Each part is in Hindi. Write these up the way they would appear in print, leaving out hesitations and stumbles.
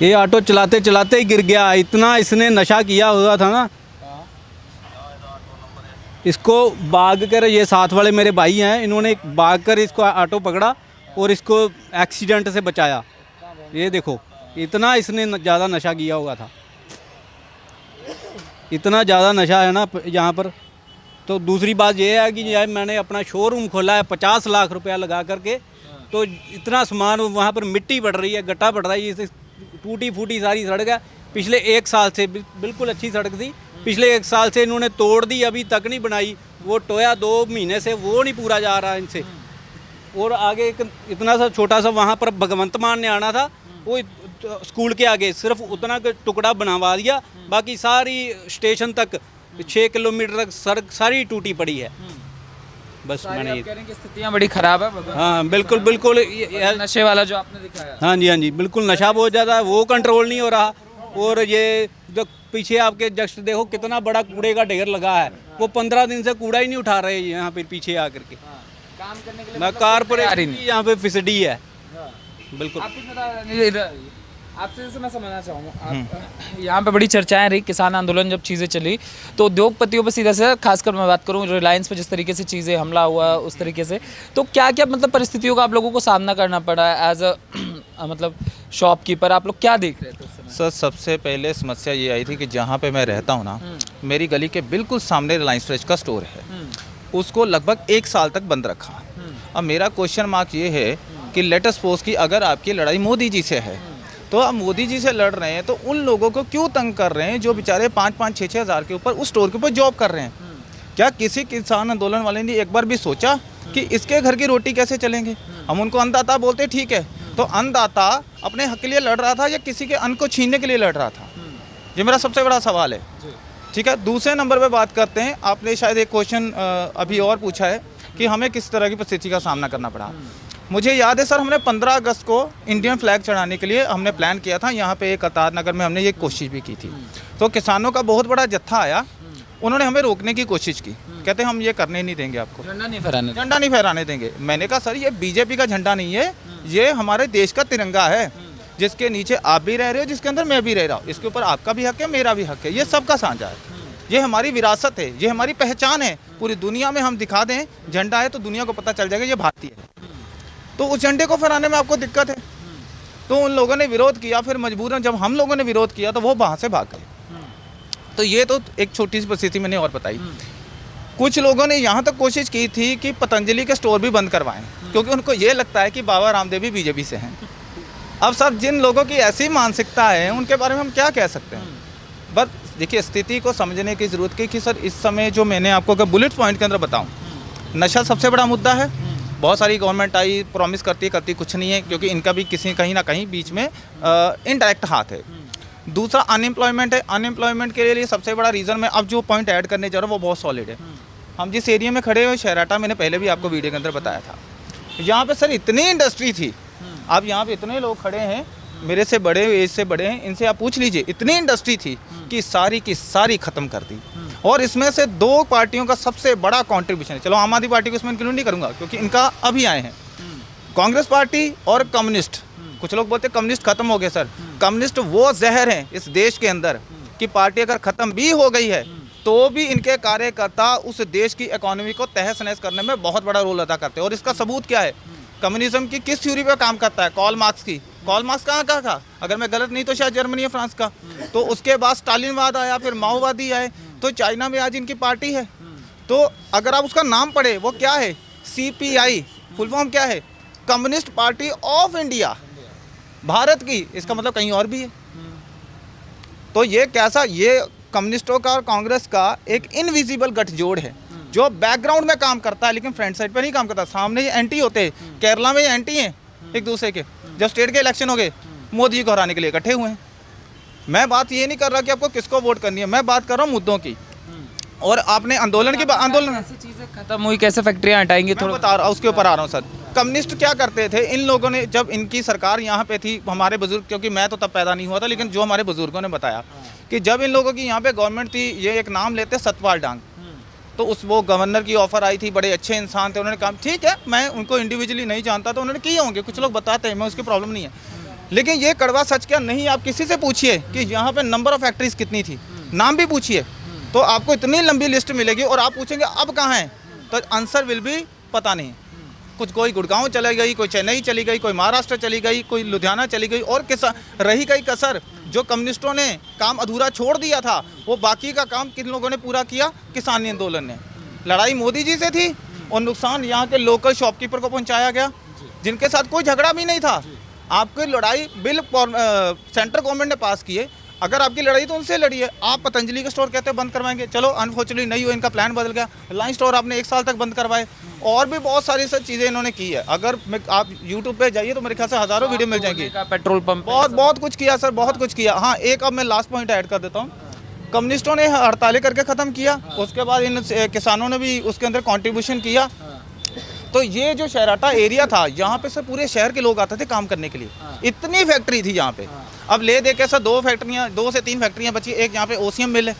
ये ऑटो चलाते चलाते ही गिर गया। इतना इसने नशा किया हुआ था ना, इसको भाग कर, ये साथ वाले मेरे भाई हैं, इन्होंने भाग कर इसको ऑटो पकड़ा और इसको एक्सीडेंट से बचाया। ये देखो, इतना इसने ज़्यादा नशा किया हुआ था, इतना ज़्यादा नशा है ना यहाँ पर। तो दूसरी बात ये है कि यार मैंने अपना शोरूम खोला है 50 लाख रुपया लगा करके, तो इतना सामान वहाँ पर मिट्टी पड़ रही है, गड्ढा पड़ रहा है, ये टूटी फूटी सारी सड़क है। पिछले 1 साल से बिल्कुल अच्छी सड़क थी, पिछले 1 साल से इन्होंने तोड़ दी, अभी तक नहीं बनाई। वो टोया 2 महीने से वो नहीं पूरा जा रहा इनसे। और आगे एक इतना सा छोटा सा वहाँ पर भगवंत मान ने आना था, वो स्कूल के आगे सिर्फ उतना टुकड़ा बनवा दिया, बाकी सारी स्टेशन तक 6 किलोमीटर तक सड़क सारी टूटी पड़ी है। बस मैंने आप कह रहे हैं कि स्थितियाँ बड़ी खराब है। हाँ बिल्कुल बिल्कुल, नशे वाला जो आपने दिखाया। हाँ जी हाँ जी, बिल्कुल नशा बहुत ज़्यादा है, वो कंट्रोल नहीं हो रहा। और ये जो पीछे आपके जस्ट देखो कितना बड़ा कूड़े का ढेर लगा है, वो 15 दिन से कूड़ा ही नहीं उठा रहे यहाँ पे पीछे आकर के। काम करने के लिए मैं कारपोरेट यहाँ पे फिसडी है बिल्कुल। आपसे जैसे मैं समझना चाहूँगा, यहाँ पे बड़ी चर्चाएं रही, किसान आंदोलन जब चीज़ें चली तो उद्योगपतियों पर सीधा से, खासकर मैं बात करूँ रिलायंस पे जिस तरीके से चीज़ें हमला हुआ उस तरीके से, तो क्या क्या मतलब परिस्थितियों का आप लोगों को सामना करना पड़ा एज अ मतलब शॉपकीपर, आप लोग क्या देख रहे थे उस समय? सर सबसे पहले समस्या ये आई थी कि जहाँ पे मैं रहता हूँ ना, मेरी गली के बिल्कुल सामने रिलायंस फ्रेश का स्टोर है, उसको लगभग 1 साल तक बंद रखा। अब मेरा क्वेश्चन मार्क ये है कि लेट अस सपोज कि अगर आपकी लड़ाई मोदी जी से है, तो आप मोदी जी से लड़ रहे हैं तो उन लोगों को क्यों तंग कर रहे हैं जो बेचारे 5-5, 6-6 हज़ार के ऊपर उस स्टोर के ऊपर जॉब कर रहे हैं? क्या किसी किसान आंदोलन वाले ने एक बार भी सोचा कि इसके घर की रोटी कैसे चलेंगे? हम उनको अन्नदाता बोलते, ठीक है, तो अन्नदाता अपने हक के लिए लड़ रहा था या किसी के अन्न को छीनने के लिए लड़ रहा था? ये मेरा सबसे बड़ा सवाल है। ठीक है, दूसरे नंबर पे बात करते हैं। आपने शायद एक क्वेश्चन अभी और पूछा है कि हमें किस तरह की परिस्थिति का सामना करना पड़ा। मुझे याद है सर, हमने 15 अगस्त को इंडियन फ्लैग चढ़ाने के लिए हमने प्लान किया था, यहाँ पे कतार नगर में हमने ये कोशिश भी की थी। तो किसानों का बहुत बड़ा जत्था आया, उन्होंने हमें रोकने की कोशिश की, कहते हम ये करने नहीं देंगे, आपको झंडा नहीं फहराने देंगे। मैंने कहा सर ये बीजेपी का झंडा नहीं है, ये हमारे देश का तिरंगा है, जिसके नीचे आप भी रह रहे हो, जिसके अंदर मैं भी रह रहा हूँ, इसके ऊपर आपका भी हक है, मेरा भी हक है, ये सबका साझा है, ये हमारी विरासत है, ये हमारी पहचान है। पूरी दुनिया में हम दिखा दें झंडा है तो दुनिया को पता चल जाएगा ये भारतीय है। तो उस झंडे को फहराने में आपको दिक्कत है, तो उन लोगों ने विरोध किया। फिर मजबूरन जब हम लोगों ने विरोध किया तो वो वहाँ से भाग गए। तो ये तो एक छोटी सी परिस्थिति मैंने और बताई। कुछ लोगों ने यहाँ तक कोशिश की थी कि पतंजलि के स्टोर भी बंद करवाएं, क्योंकि उनको ये लगता है कि बाबा रामदेव भी बीजेपी से हैं। अब सर जिन लोगों की ऐसी मानसिकता है उनके बारे में हम क्या कह सकते हैं? बस देखिए, स्थिति को समझने की ज़रूरत है कि सर इस समय जो मैंने आपको अगर बुलेट पॉइंट के अंदर बताऊँ, नशा सबसे बड़ा मुद्दा है। बहुत सारी गवर्नमेंट आई, प्रॉमिस करती कुछ नहीं है, क्योंकि इनका भी कहीं ना कहीं बीच में इनडायरेक्ट हाथ है। दूसरा अनएम्प्लॉयमेंट है। अनएम्प्लॉयमेंट के लिए सबसे बड़ा रीज़न मैं अब जो पॉइंट ऐड करने जा रहा हूँ वो बहुत सॉलिड है। हम जिस एरिया में खड़े हुए शहराटा, मैंने पहले भी आपको वीडियो के अंदर बताया था, यहाँ पे सर इतनी इंडस्ट्री थी। अब यहाँ पे इतने लोग खड़े हैं, मेरे से बड़े, एज से बड़े हैं, इनसे आप पूछ लीजिए, इतनी इंडस्ट्री थी कि सारी की सारी ख़त्म कर दी। और इसमें से 2 पार्टियों का सबसे बड़ा कंट्रीब्यूशन है। चलो आम आदमी पार्टी को इसमें इंक्लूड नहीं करूँगा क्योंकि इनका अभी आए हैं, कांग्रेस पार्टी और कम्युनिस्ट। कुछ लोग बोलते हैं कम्युनिस्ट खत्म हो गए। सर कम्युनिस्ट वो जहर हैं इस देश के अंदर कि पार्टी अगर ख़त्म भी हो गई है तो भी इनके कार्यकर्ता उस देश की इकोनॉमी को तहस नहस करने में बहुत बड़ा रोल अदा करते हैं। और इसका सबूत क्या है? कम्युनिज्म की किस थ्योरी पे काम करता है? कार्ल मार्क्स की। कार्ल मार्क्स कहाँ का था? अगर मैं गलत नहीं तो शायद जर्मनी या फ्रांस का। तो उसके बाद स्टालिनवाद आया, फिर माओवादी आए, तो चाइना में आज इनकी पार्टी है। तो अगर आप उसका नाम पढ़े वो क्या है? CPI, फुल फॉर्म क्या है? Communist party of India, Bharat की। इसका मतलब कहीं और भी है। तो ये कैसा, ये कम्युनिस्टों का और कांग्रेस का एक इनविजिबल गठजोड़ है जो बैकग्राउंड में काम करता है लेकिन फ्रंट साइड पे नहीं काम करता। सामने ये एंटी होते हैं, केरला में ये एंटी हैं एक दूसरे के। जब स्टेट के इलेक्शन हो गए, मोदी जी को हराने के लिए इकट्ठे हुए हैं। मैं बात ये नहीं कर रहा कि आपको किसको वोट करनी है, मैं बात कर रहा हूँ मुद्दों की। और आपने आंदोलन की आंदोलन कैसे चीज़ें खत्म हुई, कैसे फैक्ट्रियाँ हटाएंगे, थोड़ा बता रहा हूँ, उसके ऊपर आ रहा हूँ सर। कम्युनिस्ट क्या करते थे? इन लोगों ने, जब इनकी सरकार यहाँ पे थी, हमारे बुजुर्ग, क्योंकि मैं तो तब पैदा नहीं हुआ था, लेकिन जो हमारे बुजुर्गों ने बताया कि जब इन लोगों की यहाँ पे गवर्नमेंट थी, ये एक नाम लेते सतपाल डांग, तो वो गवर्नर की ऑफर आई थी, बड़े अच्छे इंसान थे, उन्होंने कहा ठीक है, मैं उनको इंडिविजुअली नहीं जानता तो उन्होंने किए होंगे, कुछ लोग बताते हैं, मैं उसकी प्रॉब्लम नहीं है। लेकिन ये कड़वा सच क्या नहीं, आप किसी से पूछिए कि यहाँ पे नंबर ऑफ फैक्ट्रीज कितनी थी, नाम भी पूछिए तो आपको इतनी लंबी लिस्ट मिलेगी, और आप पूछेंगे अब कहाँ है तो आंसर विल बी पता नहीं। कुछ कोई गुड़गांव चली गई, कोई चेन्नई चली गई, कोई महाराष्ट्र चली गई, कोई लुधियाना चली गई, और रही गई कसर जो कम्युनिस्टों ने काम अधूरा छोड़ दिया था, वो बाकी का काम किन लोगों ने पूरा किया, किसान आंदोलन ने। लड़ाई मोदी जी से थी और नुकसान यहाँ के लोकल शॉपकीपर को पहुँचाया गया जिनके साथ कोई झगड़ा भी नहीं था। आपकी लड़ाई बिल सेंट्रल गवर्नमेंट ने पास किए, अगर आपकी लड़ाई तो उनसे लड़ी है। आप पतंजलि का स्टोर कहते हैं बंद करवाएंगे, चलो अनफॉर्चुनेटली नहीं हुआ, इनका प्लान बदल गया, रिलायंस स्टोर आपने 1 साल तक बंद करवाए, और भी बहुत सारी सब चीज़ें इन्होंने की है। अगर आप यूट्यूब पे जाइए तो मेरे ख्याल से हज़ारों वीडियो मिल जाएंगी। पेट्रोल पंप बहुत कुछ किया सर, बहुत कुछ किया। हाँ, एक अब मैं लास्ट पॉइंट ऐड कर देता हूँ, कम्युनिस्टों ने हड़तालें करके ख़त्म किया, उसके बाद इन किसानों ने भी उसके अंदर कॉन्ट्रीब्यूशन किया। तो ये जो शहराटा एरिया था, यहाँ पे सर पूरे शहर के लोग आते थे काम करने के लिए, इतनी फैक्ट्री थी यहाँ पे। अब ले दे के सर 2 से 3 फैक्ट्रियाँ बची, एक यहाँ पे ओसीएम मिल है,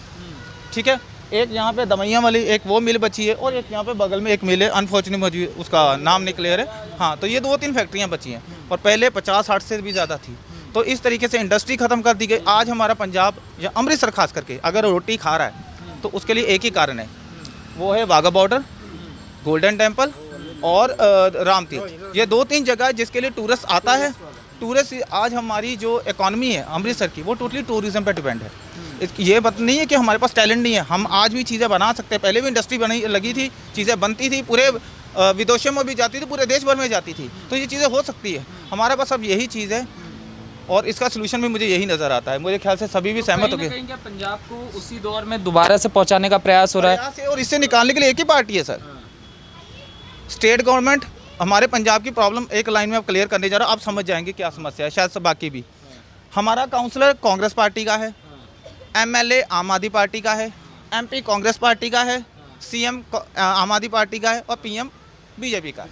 ठीक है, एक यहाँ पे दमैया वाली एक वो मिल बची है, और एक यहाँ पे बगल में एक मिल है, अनफॉर्चुनेटली उसका नाम नहीं क्लियर है। हाँ, तो ये 2-3 फैक्ट्रियाँ बची हैं, और पहले 50-60 से भी ज़्यादा थी। तो इस तरीके से इंडस्ट्री ख़त्म कर दी गई। आज हमारा पंजाब या अमृतसर खास करके अगर रोटी खा रहा है तो उसके लिए एक ही कारण है, वो है वाघा बॉर्डर, गोल्डन टेम्पल और राम तीर्थ। ये 2-3 जगह जिसके लिए टूरिस्ट आता है। टूरिस्ट आज हमारी जो इकॉनमी है अमृतसर की, वो टोटली टूरिज्म पे डिपेंड है। ये बात नहीं है कि हमारे पास टैलेंट नहीं है, हम आज भी चीज़ें बना सकते हैं। पहले भी इंडस्ट्री बनी लगी थी, चीज़ें बनती थी, पूरे विदेशों में भी जाती थी, पूरे देश भर में जाती थी, तो ये चीज़ें हो सकती है। हमारे पास अब यही चीज़ है, और इसका सोल्यूशन भी मुझे यही नज़र आता है। मुझे ख्याल से सभी भी सहमत हो गए। क्या पंजाब को उसी दौर में दोबारा से पहुँचाने का प्रयास हो रहा है, और इससे निकालने के लिए एक ही पार्टी है सर, स्टेट गवर्नमेंट। हमारे पंजाब की प्रॉब्लम एक लाइन में अब क्लियर करने जा रहा हूँ, आप समझ जाएंगे क्या समस्या है, शायद सब बाकी भी। हमारा काउंसलर कांग्रेस पार्टी का है, एमएलए आम आदमी पार्टी का है, एमपी कांग्रेस पार्टी का है, सीएम आम आदमी पार्टी का है, और पीएम बीजेपी का है।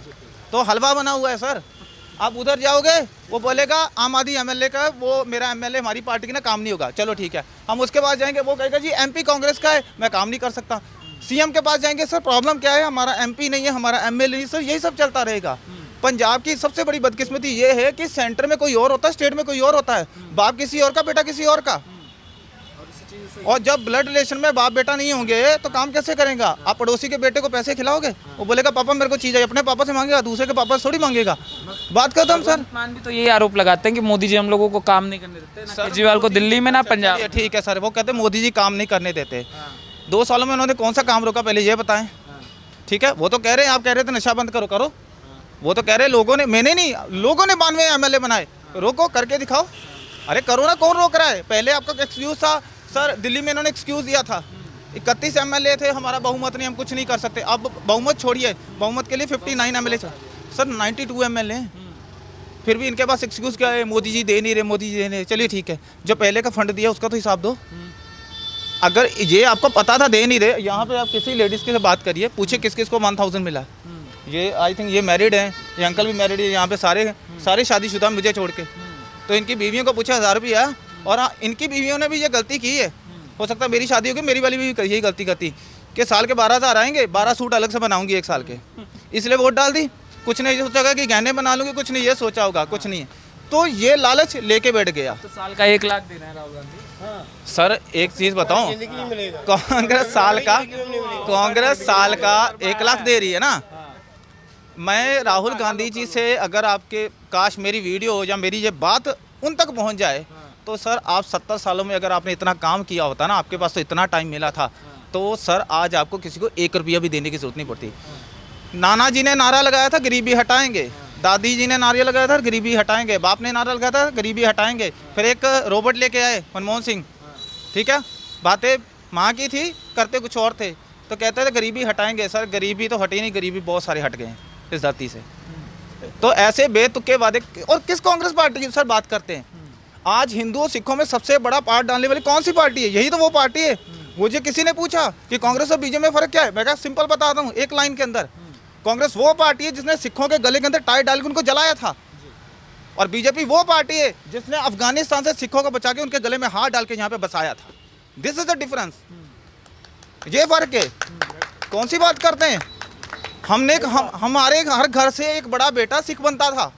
तो हलवा बना हुआ है सर। आप उधर जाओगे, वो बोलेगा आम आदमी एमएलए का है, वो मेरा एमएलए हमारी पार्टी की ना काम नहीं होगा, चलो ठीक है। हम उसके पास जाएंगे, वो कहेगा जी एमपी कांग्रेस का है, मैं काम नहीं कर सकता। सीएम के पास जाएंगे, सर प्रॉब्लम क्या है, हमारा एमपी नहीं है, हमारा एमएलए नहीं। सर यही सब चलता रहेगा। पंजाब की सबसे बड़ी बदकिस्मती ये है कि सेंटर में कोई और होता है, स्टेट में कोई और होता है, बाप किसी और का, बेटा किसी और का। और जब ब्लड रिलेशन में बाप बेटा नहीं होंगे तो काम कैसे करेगा। आप पड़ोसी के बेटे को पैसे खिलाओगे, वो बोलेगा पापा मेरे को चीज़ है, अपने पापा से मांगेगा, दूसरे के पापा से थोड़ी मांगेगा। बात करता हूँ सर। मान भी तो यही आरोप लगाते हैं कि मोदी जी हम लोगों को काम नहीं करने देते, ना केजरीवाल को दिल्ली में, ना पंजाब। ठीक है सर, वो कहते हैं मोदी जी काम नहीं करने देते। 2 सालों में उन्होंने कौन सा काम रोका, पहले ये बताएं। ठीक है, वो तो कह रहे हैं, आप कह रहे थे नशा बंद करो, करो। वो तो कह रहे हैं लोगों ने, मैंने नहीं, लोगों ने 92 एमएलए बनाए, रोको, करके दिखाओ। अरे करो ना, कौन रोक रहा है। पहले आपका एक्सक्यूज था सर, दिल्ली में इन्होंने एक्सक्यूज दिया था, 31 एमएलए थे, हमारा बहुमत नहीं, हम कुछ नहीं कर सकते। अब बहुमत छोड़िए, बहुमत के लिए 59 एमएलए सर 92 एमएलए हैं, फिर भी इनके पास एक्सक्यूज क्या है, मोदी जी दे नहीं रहे, मोदी जी दे नहीं रहे। चलिए ठीक है, जो पहले का फंड दिया उसका तो हिसाब दो। अगर ये आपको पता था दे नहीं रहे, यहाँ पे आप किसी लेडीज़ के से बात करिए, पूछे किस किस को 1000 मिला। ये आई थिंक ये मैरिड हैं, ये अंकल भी मैरिड है, यहाँ पे सारे शादीशुदा मुझे छोड़ के। तो इनकी बीवियों को पूछा 1000 रुपया, और हाँ, इनकी बीवियों ने भी ये गलती की है। हो सकता है मेरी शादी होगी, मेरी वाली भी यही गलती करती कि साल के 12,000 आएंगे, 12 सूट अलग से बनाऊंगी 1 साल के, इसलिए वोट डाल दी। कुछ नहीं सोचा होगा कि गहने बना लूँगी, कुछ नहीं ये सोचा होगा, कुछ नहीं है। तो ये लालच लेके बैठ गया। तो साल का 1 लाख दे रहे हैं राहुल गांधी। सर एक चीज़ बताऊँ, कांग्रेस साल का 1 लाख दे रही है ना। मैं राहुल गांधी जी से, अगर आपके काश मेरी वीडियो या मेरी ये बात उन तक पहुंच जाए, तो सर आप 70 सालों में अगर आपने इतना काम किया होता ना, आपके पास तो इतना टाइम मिला था, तो सर आज आपको किसी को 1 रुपया भी देने की जरूरत नहीं पड़ती। नाना जी ने नारा लगाया था गरीबी हटाएंगे, दादी जी ने नारा लगाया था गरीबी हटाएंगे, बाप ने नारा लगाया था गरीबी हटाएंगे, फिर एक रोबोट लेके आए मनमोहन सिंह, ठीक है, बातें माँ की थी, करते कुछ और थे, तो कहते थे गरीबी हटाएंगे। सर गरीबी तो हटी नहीं, गरीबी बहुत सारे हट गए हैं इस धरती से। तो ऐसे बेतुके वादे, और किस कांग्रेस पार्टी की सर बात करते हैं। आज हिंदुओं सिखों में सबसे बड़ा पार्ट डालने वाली कौन सी पार्टी है? यही तो वो पार्टी है। मुझे किसी ने पूछा कि कांग्रेस और बीजेपी में फर्क क्या है, मैं कहा सिंपल बताता हूँ, एक लाइन के अंदर। कांग्रेस वो पार्टी है जिसने सिखों के गले के अंदर टाई डाल के उनको जलाया था, और बीजेपी वो पार्टी है जिसने अफगानिस्तान से सिखों को बचा के उनके गले में हाथ डाल के यहाँ पे बसाया था। दिस इज द डिफरेंस, ये फर्क है। कौन सी बात करते हैं? हमारे हर घर से एक बड़ा बेटा सिख बनता था,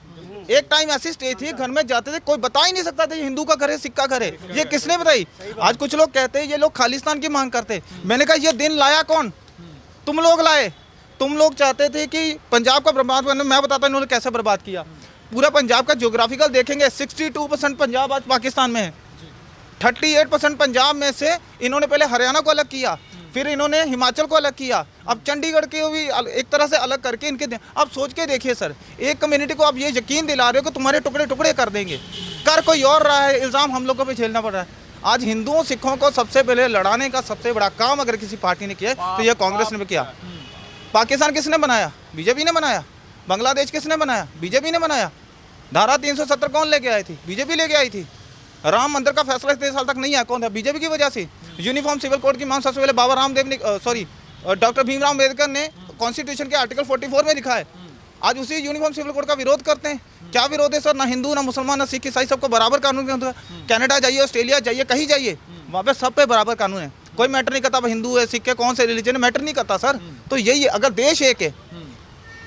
एक टाइम ऐसी स्टेज थी, घर में जाते थे कोई बता ही नहीं सकता था ये हिंदू का घर है, सिख का घर है। ये किसने बताई? आज कुछ लोग कहते हैं ये लोग खालिस्तान की मांग करते। मैंने कहा ये दिन लाया कौन? तुम लोग लाए। तुम लोग चाहते थे कि पंजाब का बर्बाद करना। मैं बताता हूं इन्होंने कैसे बर्बाद किया। पूरा पंजाब का ज्योग्राफिकल देखेंगे, 62% पंजाब आज पाकिस्तान में है। 38% पंजाब में से इन्होंने पहले हरियाणा को अलग किया, फिर इन्होंने हिमाचल को अलग किया, अब चंडीगढ़ के भी एक तरह से अलग करके इनके अब सोच के देखिए सर, एक कम्युनिटी को आप ये यकीन दिला रहे हो कि तुम्हारे टुकड़े टुकड़े कर देंगे, कर कोई और रहा है, इल्ज़ाम हम लोगों पे झेलना पड़ रहा है। आज हिंदुओं सिखों को सबसे पहले लड़ाने का सबसे बड़ा काम अगर किसी पार्टी ने किया तो यह कांग्रेस ने किया। पाकिस्तान किसने बनाया? बीजेपी ने बनाया। बांग्लादेश किसने बनाया? बीजेपी ने बनाया। धारा 370 कौन लेके आई थी? बीजेपी लेके आई थी। राम मंदिर का फैसला इतने साल तक नहीं आया, कौन था? बीजेपी की वजह से। यूनिफॉर्म सिविल कोड की मांग सबसे पहले बाबा रामदेव ने डॉक्टर भीमराव अम्बेडकर ने कॉन्स्टिट्यूशन के आर्टिकल 44 में लिखा है। आज उसी यूनिफॉर्म सिविल कोड का विरोध करते हैं। क्या विरोध है सर? ना हिंदू, ना मुसलमान, ना सिख, ईसाई, सबको बराबर कानून के। कनाडा जाइए, ऑस्ट्रेलिया जाइए, कहीं जाइए, वहाँ पे सब पे बराबर कानून है। कोई मैटर नहीं करता हिंदू है, सिख है, कौन से रिलीजन है, मैटर नहीं करता सर। तो यही है, अगर देश एक है,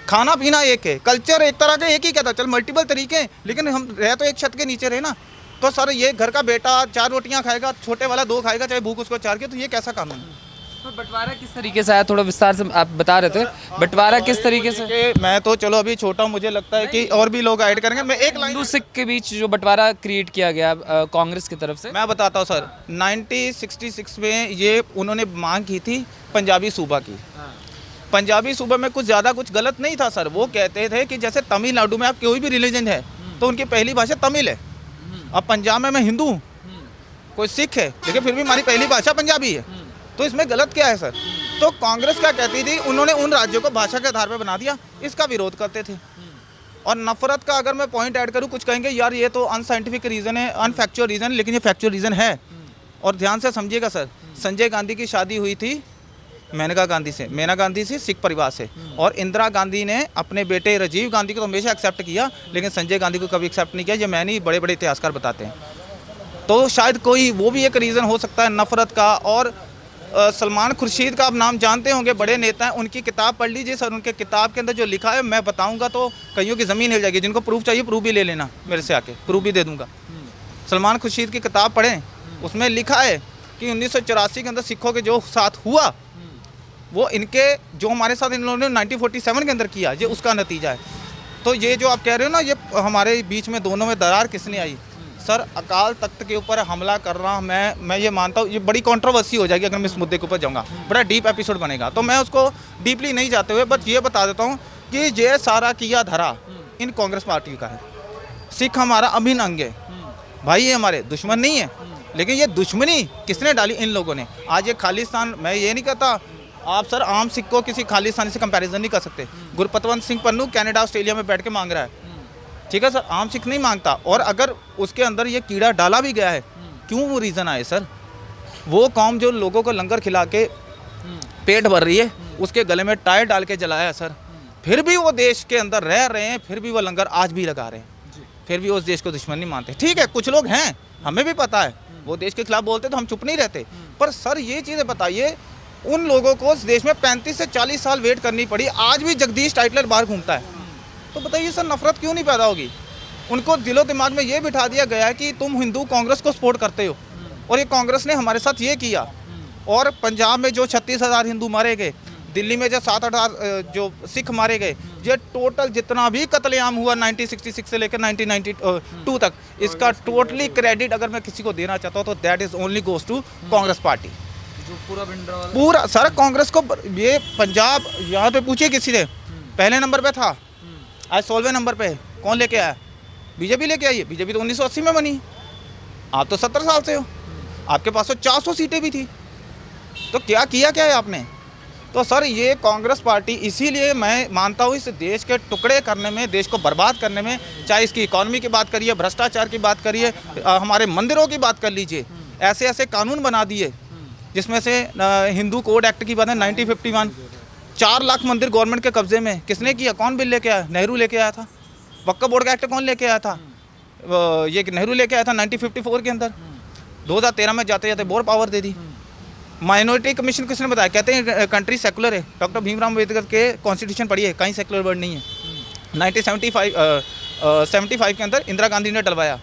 खाना पीना एक है, कल्चर एक तरह के एक ही कहता, चल मल्टीपल तरीके हैं, लेकिन हम रह तो एक छत के नीचे रहे ना। तो सर ये घर का बेटा 4 रोटियां खाएगा, छोटे वाला 2 खाएगा, चाहे भूख उसको 4 की, तो ये कैसा कानून है? तो बंटवारा किस तरीके से आया, थोड़ा विस्तार से आप बता रहे थे, बंटवारा किस तरीके से? मैं तो चलो अभी छोटा हूँ, मुझे लगता है कि और भी लोग ऐड करेंगे। मैं एक लाइन हिंदू सिख के बीच जो बंटवारा क्रिएट किया गया कांग्रेस की तरफ से, मैं बताता हूँ सर। 1966 में ये उन्होंने मांग की थी पंजाबी सूबा की। पंजाबी सूबा में कुछ ज़्यादा कुछ गलत नहीं था सर। वो कहते थे कि जैसे तमिलनाडु में आप कोई भी रिलीजन है तो उनकी पहली भाषा तमिल है। अब पंजाब में मैं हिंदू हूँ, कोई सिख है, लेकिन फिर भी हमारी पहली भाषा पंजाबी है, तो इसमें गलत क्या है सर? तो कांग्रेस क्या कहती थी, उन्होंने उन राज्यों को भाषा के आधार पर बना दिया, इसका विरोध करते थे। और नफरत का अगर मैं पॉइंट ऐड करूँ, कुछ कहेंगे यार ये तो अनसाइंटिफिक रीज़न है, अनफैक्चुअल रीज़न, लेकिन ये फैक्चुअल रीज़न है। और ध्यान से समझिएगा सर, संजय गांधी की शादी हुई थी मेनका गांधी से सिख परिवार से, और इंदिरा गांधी ने अपने बेटे राजीव गांधी को तो हमेशा एक्सेप्ट किया, लेकिन संजय गांधी को कभी एक्सेप्ट नहीं किया। ये मैं नहीं, बड़े बड़े इतिहासकार बताते हैं। तो शायद कोई वो भी एक रीज़न हो सकता है नफरत का। और सलमान खुर्शीद का आप नाम जानते होंगे, बड़े नेता हैं, उनकी किताब पढ़ लीजिए सर। उनके किताब के अंदर जो लिखा है मैं बताऊंगा तो कईयों की ज़मीन हिल जाएगी। जिनको प्रूफ चाहिए प्रूफ भी ले लेना मेरे से आके, प्रूफ भी दे दूंगा। सलमान खुर्शीद की किताब पढ़ें, उसमें लिखा है कि 1984 के अंदर सिखों के जो साथ हुआ वो इनके जो हमारे साथ इन लोगों ने 1947 के अंदर किया, ये उसका नतीजा है। तो ये जो आप कह रहे हो ना, ये हमारे बीच में दोनों में दरार किसने आई सर? अकाल तख्त के ऊपर हमला कर रहा मैं ये मानता हूँ, ये बड़ी कंट्रोवर्सी हो जाएगी अगर मैं इस मुद्दे के ऊपर जाऊँगा, बड़ा डीप एपिसोड बनेगा। तो मैं उसको डीपली नहीं जाते हुए बस ये बता देता हूँ कि ये सारा किया धरा इन कांग्रेस पार्टी का है। सिख हमारा अभिन्न अंग है भाई, ये हमारे दुश्मन नहीं है, लेकिन ये दुश्मनी किसने डाली? इन लोगों ने। आज ये खालिस्तान, मैं ये नहीं कहता आप सर आम सिख को किसी खालिस्तानी से कंपैरिजन नहीं कर सकते। गुरपतवंत सिंह पन्नू कनाडा ऑस्ट्रेलिया में बैठ के मांग रहा है, ठीक है सर, आम सिख नहीं मांगता। और अगर उसके अंदर ये कीड़ा डाला भी गया है, क्यों वो रीज़न आए सर? वो कौम जो लोगों को लंगर खिला के पेट भर रही है, उसके गले में टायर डाल के जलाया है सर, फिर भी वो देश के अंदर रह रहे हैं, फिर भी वो लंगर आज भी लगा रहे हैं, फिर भी उस देश को दुश्मन नहीं मानते। ठीक है, कुछ लोग हैं, हमें भी पता है, वो देश के खिलाफ बोलते तो हम चुप नहीं रहते। पर सर ये चीज़ें बताइए, उन लोगों को इस देश में 35 से 40 साल वेट करनी पड़ी, आज भी जगदीश टाइटलर बाहर घूमता है। तो बताइए सर नफरत क्यों नहीं पैदा होगी? उनको दिलो दिमाग में ये बिठा दिया गया है कि तुम हिंदू कांग्रेस को सपोर्ट करते हो, और ये कांग्रेस ने हमारे साथ ये किया। और पंजाब में जो 36,000 हिंदू मारे गए, दिल्ली में जो 7-8 जो सिख मारे गए, ये टोटल जितना भी कत्लेआम हुआ 1966 से लेकर 1992 तक, इसका टोटली क्रेडिट अगर मैं किसी को देना चाहता हूँ तो that is only goes to Congress party. जो पूरा सारा कांग्रेस को। ये पंजाब यहाँ पे पूछिए किसी से, पहले नंबर पे था, आज 16वें नंबर पे है। कौन लेके आया? बीजेपी लेके आई है। बीजेपी तो 1980 में बनी, आप तो 70 साल से हो, आपके पास तो 400 सीटें भी थी, तो क्या किया क्या है आपने? तो सर ये कांग्रेस पार्टी, इसीलिए मैं मानता हूँ इस देश के टुकड़े करने में, देश को बर्बाद करने में, चाहे इसकी इकॉनमी की बात करिए, भ्रष्टाचार की बात करिए, हमारे मंदिरों की बात कर लीजिए, ऐसे ऐसे कानून बना दिए जिसमें से हिंदू कोड एक्ट की बात है 1951, 4 लाख मंदिर गवर्नमेंट के कब्जे में। किसने किया? कौन बिल लेके आया? नेहरू लेके आया था। वक्फ बोर्ड का एक्ट कौन लेके आया था? ये नेहरू लेके आया था 1954 के अंदर। 2013 में जाते जाते बहुत पावर दे दी। माइनॉरिटी कमीशन किसने बताया? कहते हैं कंट्री सेकुलर है। डॉक्टर भीमराव अम्बेडकर के कॉन्स्टिट्यूशन पढ़िए, कहीं सेकुलर वर्ड नहीं है। 1975 75 के अंदर इंदिरा गांधी ने डलवाया।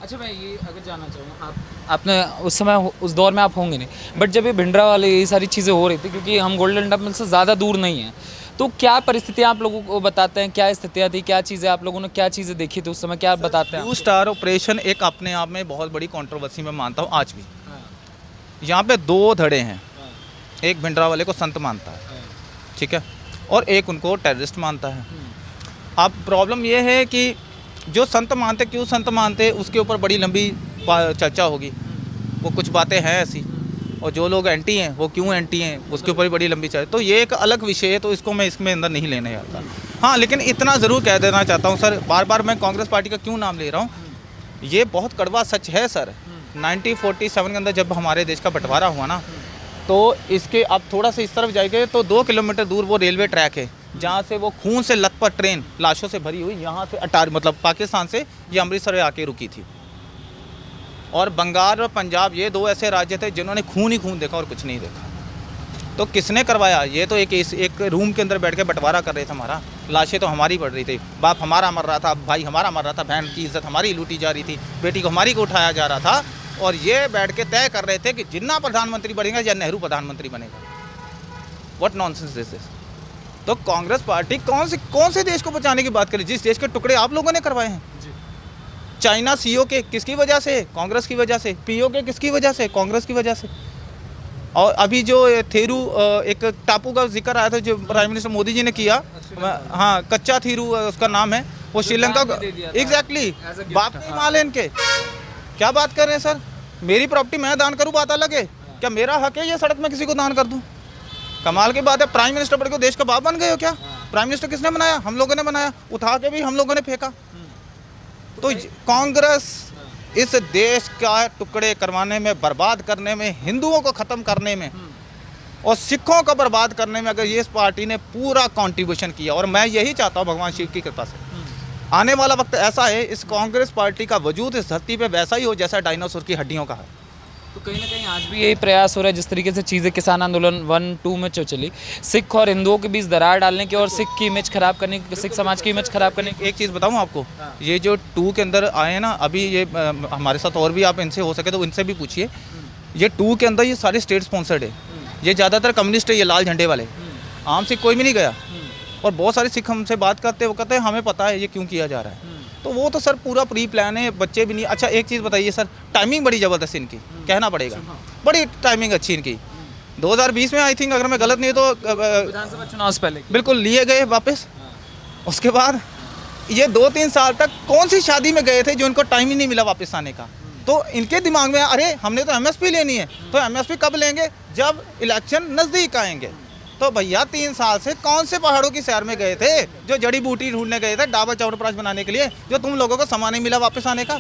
अच्छा, मैं ये अगर जानना चाहूँ, आपने उस समय उस दौर में आप होंगे नहीं, बट जब ये भिंडरा वाले ये सारी चीज़ें हो रही थी, क्योंकि हम गोल्डन टेम्पल से ज़्यादा दूर नहीं हैं, तो क्या परिस्थितियाँ आप लोगों को बताते हैं, क्या स्थितियाँ थी, क्या चीज़ें आप लोगों ने क्या चीज़ें देखी थी उस समय, क्या आप बताते हैं? ब्लू स्टार ऑपरेशन एक अपने आप में बहुत बड़ी कंट्रोवर्सी में मानता हूँ आज भी। यहाँ पे दो धड़े हैं, एक भिंडरा वाले को संत मानता है, ठीक है, और एक उनको टेररिस्ट मानता है। अब प्रॉब्लम ये है कि जो संत मानते, क्यों संत मानते, उसके ऊपर बड़ी लंबी चर्चा होगी। वो कुछ बातें हैं ऐसी, और जो लोग एंटी हैं वो क्यों एंटी हैं, उसके ऊपर भी बड़ी लंबी चर्चा। तो ये एक अलग विषय है, तो इसको मैं इसमें अंदर नहीं लेने आता। हाँ, लेकिन इतना ज़रूर कह देना चाहता हूँ सर, बार बार मैं कांग्रेस पार्टी का क्यों नाम ले रहा हूँ, ये बहुत कड़वा सच है सर। 1947 के अंदर जब हमारे देश का बंटवारा हुआ ना, तो इसके आप थोड़ा सा इस तरफ जाएंगे तो 2 किलोमीटर दूर वो रेलवे ट्रैक है, जहाँ से वो खून से लथपथ ट्रेन लाशों से भरी हुई यहाँ से अटारी मतलब पाकिस्तान से ये अमृतसर आके रुकी थी। और बंगाल और पंजाब ये दो ऐसे राज्य थे जिन्होंने खून ही खून देखा और कुछ नहीं देखा। तो किसने करवाया? ये तो एक रूम के अंदर बैठ के बंटवारा कर रहे थे हमारा। लाशें तो हमारी बढ़ रही थी, बाप हमारा मर रहा था, भाई हमारा मर रहा था, बहन की इज्जत हमारी लूटी जा रही थी, बेटी को हमारी को उठाया जा रहा था, और ये बैठ के तय कर रहे थे कि जिन्ना प्रधानमंत्री बनेगा या नेहरू प्रधानमंत्री बनेगा। What nonsense this is. तो कांग्रेस पार्टी कौन से देश को बचाने की बात करी, जिस देश के टुकड़े आप लोगों ने करवाए हैं। चाइना सीओके किसकी वजह से? कांग्रेस की वजह से। पीओके किसकी वजह से? कांग्रेस की वजह से। और अभी जो थेरू एक टापू का जिक्र आया था जो प्राइम मिनिस्टर मोदी जी ने किया, हाँ, कच्चा थीरू उसका नाम है, वो श्रीलंका का, एग्जैक्टली बाप नहीं माल है इनके। क्या बात कर रहे हैं सर? मेरी प्रॉपर्टी मैं दान करूँ बात अलग है, क्या मेरा हक है ये सड़क में किसी को दान कर दूँ? कमाल की बात है। प्राइम मिनिस्टर बन के देश का बाप बन गए हो क्या? प्राइम मिनिस्टर किसने बनाया? हम लोगों ने बनाया, उठा के भी हम लोगों ने फेंका। तो कांग्रेस इस देश का टुकड़े करवाने में, बर्बाद करने में, हिंदुओं को ख़त्म करने में और सिखों को बर्बाद करने में अगर ये इस पार्टी ने पूरा कंट्रीब्यूशन किया, और मैं यही चाहता हूँ भगवान शिव की कृपा से आने वाला वक्त ऐसा है, इस कांग्रेस पार्टी का वजूद इस धरती पे वैसा ही हो जैसा डायनासोर की हड्डियों का है। तो कहीं ना कहीं आज भी यही प्रयास हो रहा है, जिस तरीके से चीज़ें किसान आंदोलन 1-2 में जो चली, सिख और हिंदुओं के बीच दरार डालने की और सिख की इमेज खराब करने की, सिख समाज की इमेज खराब करने की। एक चीज़ बताऊं आपको, ये जो 2 के अंदर आए हैं ना, अभी ये हमारे साथ और भी आप इनसे हो सके तो इनसे भी पूछिए, ये 2 के अंदर ये सारे स्टेट स्पॉन्सर्ड है, ये ज़्यादातर कम्युनिस्ट है, ये लाल झंडे वाले, आम सिख कोई भी नहीं गया। और बहुत सारे सिख हमसे बात करते हैं, वो कहते हैं हमें पता है ये क्यों किया जा रहा है। तो वो तो सर पूरा प्री प्लान है, बच्चे भी नहीं। अच्छा एक चीज़ बताइए सर, टाइमिंग बड़ी ज़बरदस्त इनकी, कहना पड़ेगा, बड़ी टाइमिंग अच्छी इनकी। 2020 में आई थिंक, अगर मैं गलत नहीं तो विधानसभा चुनाव से पहले बिल्कुल लिए गए वापस। उसके बाद ये 2-3 साल तक कौन सी शादी में गए थे जो इनको टाइम ही नहीं मिला वापस आने का। तो इनके दिमाग में अरे हमने तो MSP लेनी है, तो MSP कब लेंगे? जब इलेक्शन नज़दीक आएंगे। तो भैया 3 साल से कौन से पहाड़ों की सैर में गए थे, जो जड़ी बूटी ढूंढने गए थे डाबर च्यवनप्राश बनाने के लिए, जो तुम लोगों को सामान नहीं मिला वापस आने का,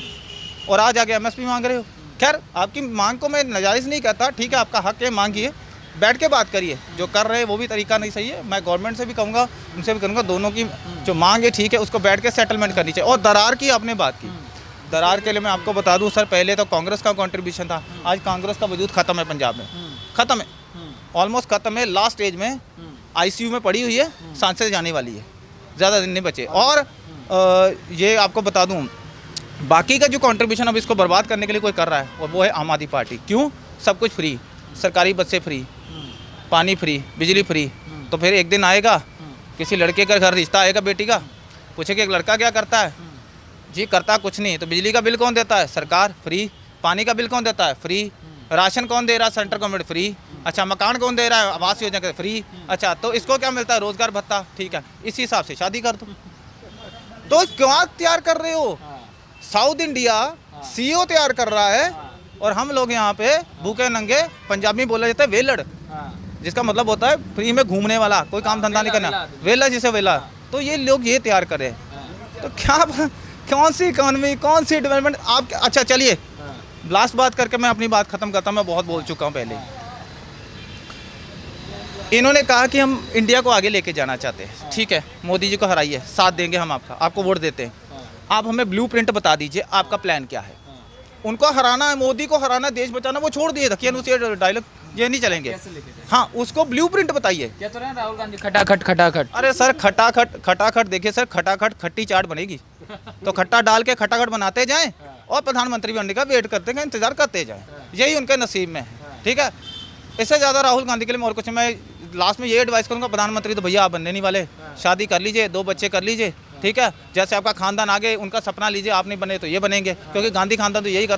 और आज आके MSP मांग रहे हो। खैर आपकी मांग को मैं नाजायज़ नहीं कहता, ठीक है, आपका हक है, मांगिए, बैठ के बात करिए। जो कर रहे हैं वो भी तरीका नहीं सही है। मैं गवर्नमेंट से भी कहूँगा, उनसे भी कहूँगा, दोनों की जो मांग है ठीक है, उसको बैठ के सेटलमेंट करनी चाहिए। और दरार की आपने बात की, दरार के लिए मैं आपको बता दूँ सर, पहले तो कांग्रेस का कॉन्ट्रीब्यूशन था, आज कांग्रेस का वजूद ख़त्म है पंजाब में, ख़त्म है, ऑलमोस्ट ख़त्म है। लास्ट स्टेज में ICU में पड़ी हुई है, सांसें जाने वाली है, ज़्यादा दिन नहीं बचे। और ये आपको बता दूं, बाकी का जो कंट्रीब्यूशन अब इसको बर्बाद करने के लिए कोई कर रहा है, और वो है आम आदमी पार्टी। क्यों? सब कुछ फ्री, सरकारी बसें फ्री, पानी फ्री, बिजली फ्री। तो फिर एक दिन आएगा, किसी लड़के का घर रिश्ता आएगा बेटी का, पूछे कि एक लड़का क्या करता है, जी करता कुछ नहीं। तो बिजली का बिल कौन देता है? सरकार, फ्री। पानी का बिल कौन देता है? फ्री। राशन कौन दे रहा है? Central government, free. अच्छा, मकान कौन दे रहा है? आवास योजना का, फ्री। अच्छा, तो इसको क्या मिलता है? रोजगार भत्ता, ठीक है, इसी हिसाब से शादी कर दो। तो क्यों तैयार कर रहे हो? साउथ इंडिया CEO तैयार कर रहा है, और हम लोग यहाँ पे भूखे नंगे, पंजाबी बोला जाता है वेलड़, जिसका मतलब होता है फ्री में घूमने वाला, कोई काम धंधा नहीं करना, वेला जिसे वेला। तो ये लोग ये तैयार कर रहे हैं। तो क्या, कौन सी इकोनॉमी, कौन सी डेवलपमेंट आप? अच्छा चलिए, लास्ट बात करके मैं अपनी बात खत्म करता हूँ, मैं बहुत बोल चुका हूँ पहले। इन्होंने कहा कि हम इंडिया को आगे लेके जाना चाहते हैं, ठीक है, मोदी जी को हराइए, साथ देंगे हम आपका, आपको वोट देते हैं, आप हमें ब्लूप्रिंट बता दीजिए आपका प्लान क्या है। उनको हराना है, मोदी को हराना, देश बचाना, वो छोड़ दिए, धकिया डायलॉग ये नहीं चलेंगे। हाँ, उसको ब्लूप्रिंट बताइए। क्या तो रहे राहुल गांधी, खटाखट खटाखट। अरे सर, खटाखट खटाखट, देखिए सर, खटाखट खट्टी चाट बनेगी, तो खट्टा डाल के खटाखट बनाते जाएं और प्रधानमंत्री बनने का वेट करते हैं, इंतजार करते जाएं, यही उनके नसीब में है। ठीक है, इससे ज़्यादा राहुल गांधी के लिए और कुछ मैं लास्ट में ये एडवाइस करूंगा, प्रधानमंत्री तो भैया आप बनने नहीं वाले, शादी कर लीजिए, 2 बच्चे कर लीजिए, ठीक है, जैसे आपका खानदान आगे उनका सपना लीजिए, आप नहीं बने तो ये बनेंगे, क्योंकि गांधी खानदान तो यही करता